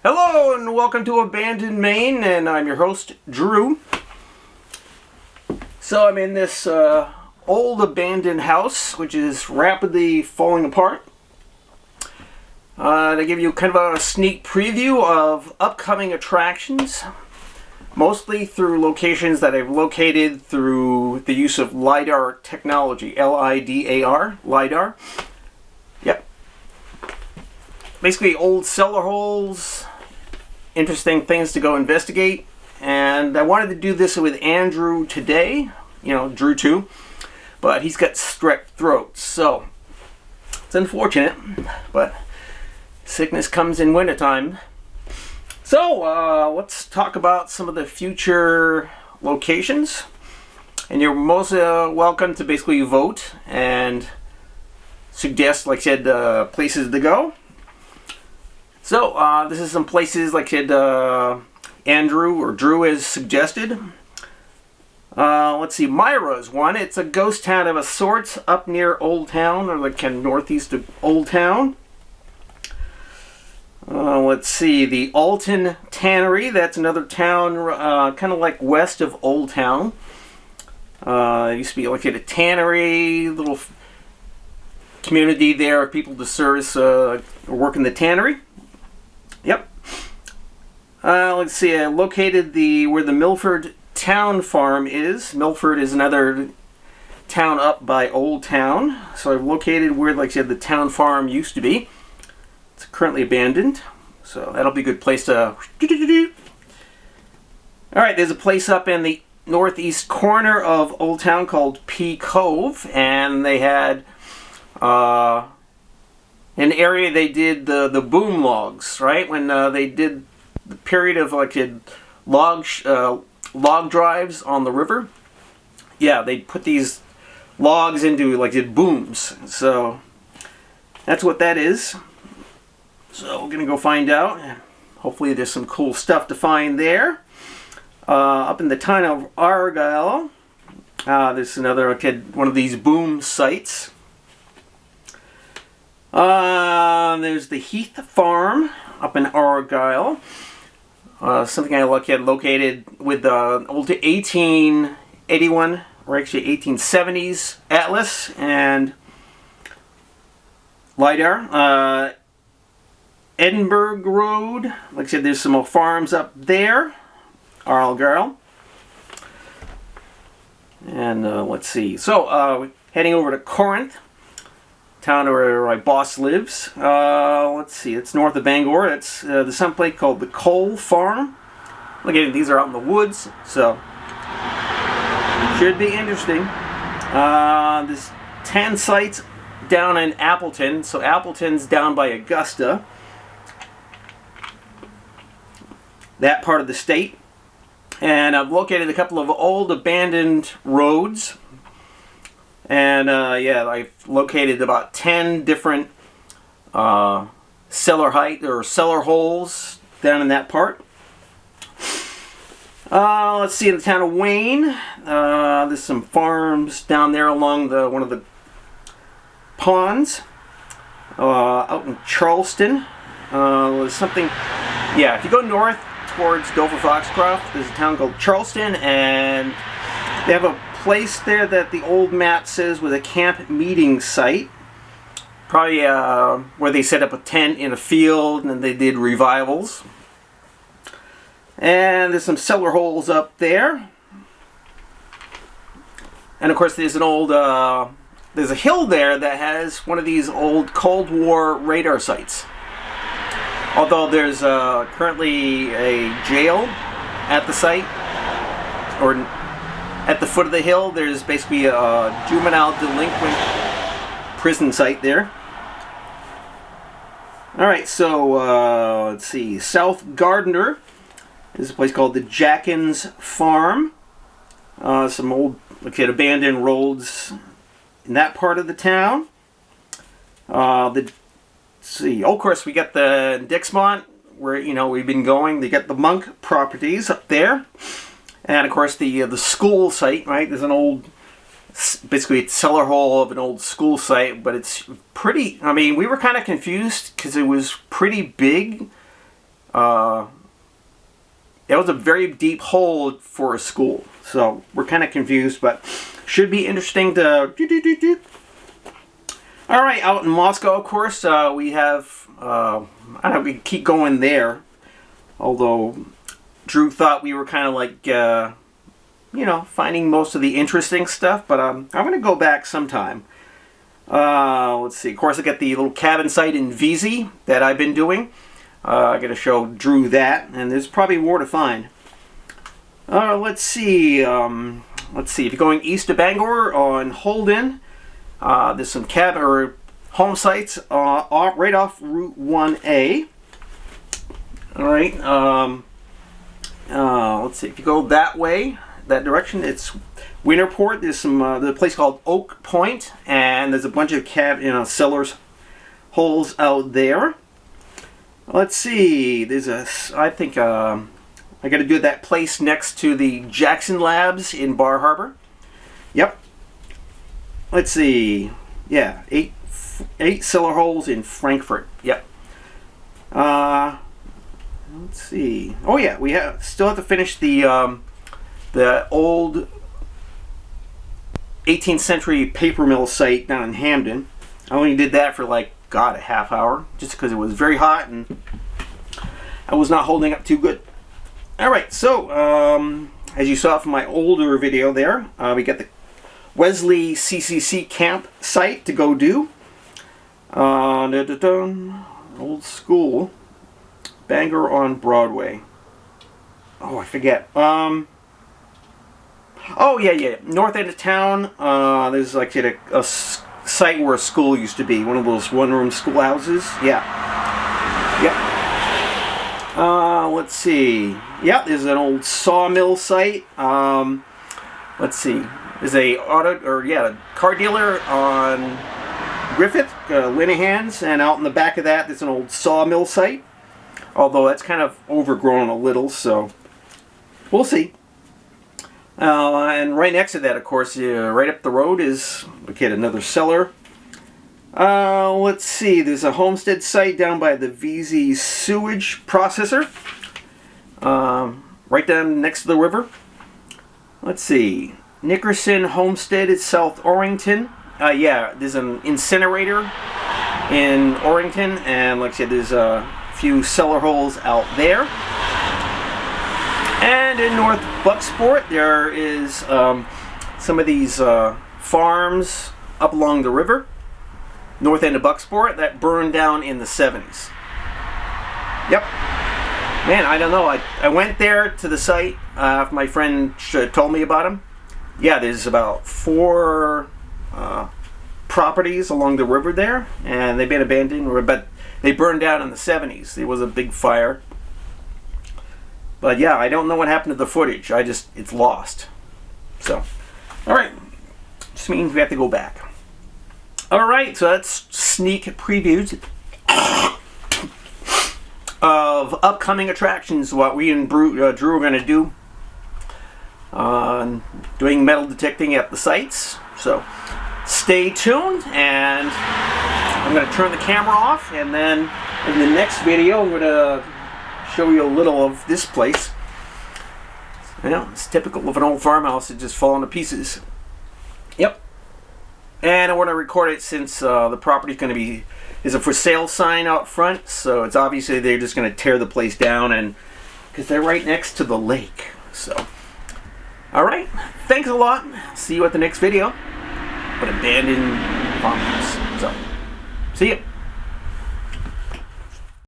Hello and welcome to Abandoned Maine, and I'm your host, Drew. So I'm in this old abandoned house, which is rapidly falling apart. To give you kind of a sneak preview of upcoming attractions, mostly through locations that I've located through the use of LIDAR technology, L-I-D-A-R, LIDAR. Yep. Basically old cellar holes, interesting things to go investigate, and I wanted to do this with Andrew today, Drew too, but he's got strep throat, so it's unfortunate, but sickness comes in wintertime. So let's talk about some of the future locations, and you're most welcome to basically vote and suggest, like I said, places to go. So, this is some places, like I said, Andrew or Drew has suggested. Let's see, Myra's one. It's a ghost town of a sort up near Old Town, or like kind of northeast of Old Town. Let's see, the Alton Tannery. That's another town kind of like west of Old Town. It used to be like a tannery, little community there of people to service work in the tannery. Yep. Let's see. Located where the Milford Town Farm is. Milford is another town up by Old Town. So I've located where, like I said, the town farm used to be. It's currently abandoned. So that'll be a good place to. All right. There's a place up in the northeast corner of Old Town called Pea Cove, and they had an area they did the boom logs, right? When they did the period of like log drives on the river. Yeah, they put these logs into like booms. So that's what that is. So we're gonna go find out. Hopefully there's some cool stuff to find there. Up in the town of Argyle, there's another one of these boom sites. There's the Heath Farm up in Argyle. Something I had located with the old 1881, or actually 1870s Atlas and LIDAR. Edinburgh Road. Like I said, there's some more farms up there. Argyle. And let's see. So, heading over to Corinth, town where my boss lives. Let's see, it's north of Bangor. It's there's some place called the Cole Farm. Look at it, these are out in the woods, so should be interesting. There's 10 sites down in Appleton. So Appleton's down by Augusta, that part of the state. And I've located a couple of old abandoned roads. And yeah, I've located about 10 different cellar holes down in that part. Let's see, in the town of Wayne, there's some farms down there along one of the ponds. Out in Charleston, there's something. Yeah, if you go north towards Dover Foxcroft, there's a town called Charleston, and they have a place there that the old map says was a camp meeting site. Probably where they set up a tent in a field and then they did revivals. And there's some cellar holes up there. And of course there's there's a hill there that has one of these old Cold War radar sites. Although there's currently a jail at the site, or at the foot of the hill, there's basically a juvenile delinquent prison site there. Alright, so let's see. South Gardner is a place called the Jackins Farm. Some old, abandoned roads in that part of the town. Let's see. Oh, of course, we got the Dixmont, where we've been going. They got the Monk properties up there. And of course the school site, right? There's an old, basically a cellar hole of an old school site, but it's pretty. I mean, we were kind of confused because it was pretty big. That was a very deep hole for a school. So we're kind of confused, but should be interesting to... Alright, out in Moscow, of course, we have... I don't know, we keep going there. Although Drew thought we were kind of like, you know, finding most of the interesting stuff. But I'm going to go back sometime. Let's see. Of course, I got the little cabin site in VZ that I've been doing. I got to show Drew that, and there's probably more to find. Let's see. If you're going east of Bangor on Holden, there's some cabin or home sites right off Route 1A. All right. Let's see. If you go that way, that direction, it's Winterport. There's there's a place called Oak Point, and there's a bunch of cellars holes out there. Let's see. There's I think I got to do that place next to the Jackson Labs in Bar Harbor. Yep. Let's see. Yeah, eight cellar holes in Frankfurt. Yep. Let's see. Oh yeah, we still have to finish the old 18th century paper mill site down in Hamden. I only did that for like, God, a half hour, just because it was very hot and I was not holding up too good. Alright, so as you saw from my older video there, we got the Wesley CCC camp site to go do. Old school, Bangor on Broadway. Oh, I forget. Oh yeah, north end of town. There's like a site where a school used to be, one of those one-room schoolhouses. Yeah. Let's see. Yeah, there's an old sawmill site. Let's see. There's a car dealer on Griffith, Linehan's, and out in the back of that, there's an old sawmill site. Although that's kind of overgrown a little, so we'll see. And right next to that, of course, right up the road is, another cellar. Let's see, there's a homestead site down by the VZ sewage processor. Right down next to the river. Let's see, Nickerson Homestead at South Orrington. Yeah, there's an incinerator in Orrington, and like I said, there's a few cellar holes out there. And in North Bucksport, there is some of these farms up along the river, north end of Bucksport, that burned down in the 70s. Yep. Man, I don't know. I went there to the site after my friend told me about them. Yeah, there's about 4 properties along the river there, and they've been abandoned, but they burned down in the 70s. There was a big fire. But yeah, I don't know what happened to the footage. It's lost. So, alright. Just means we have to go back. Alright, so that's sneak previews of upcoming attractions, what we and Drew are going to do. Doing metal detecting at the sites. So, stay tuned, and I'm going to turn the camera off, and then in the next video I'm going to show you a little of this place. You know, it's typical of an old farmhouse that just falling to pieces. Yep. And I want to record it since the property's going to be, there's a for sale sign out front, so it's obviously they're just going to tear the place down, and because they're right next to the lake. So, alright, thanks a lot. See you at the next video. An abandoned farmhouse. So, see ya.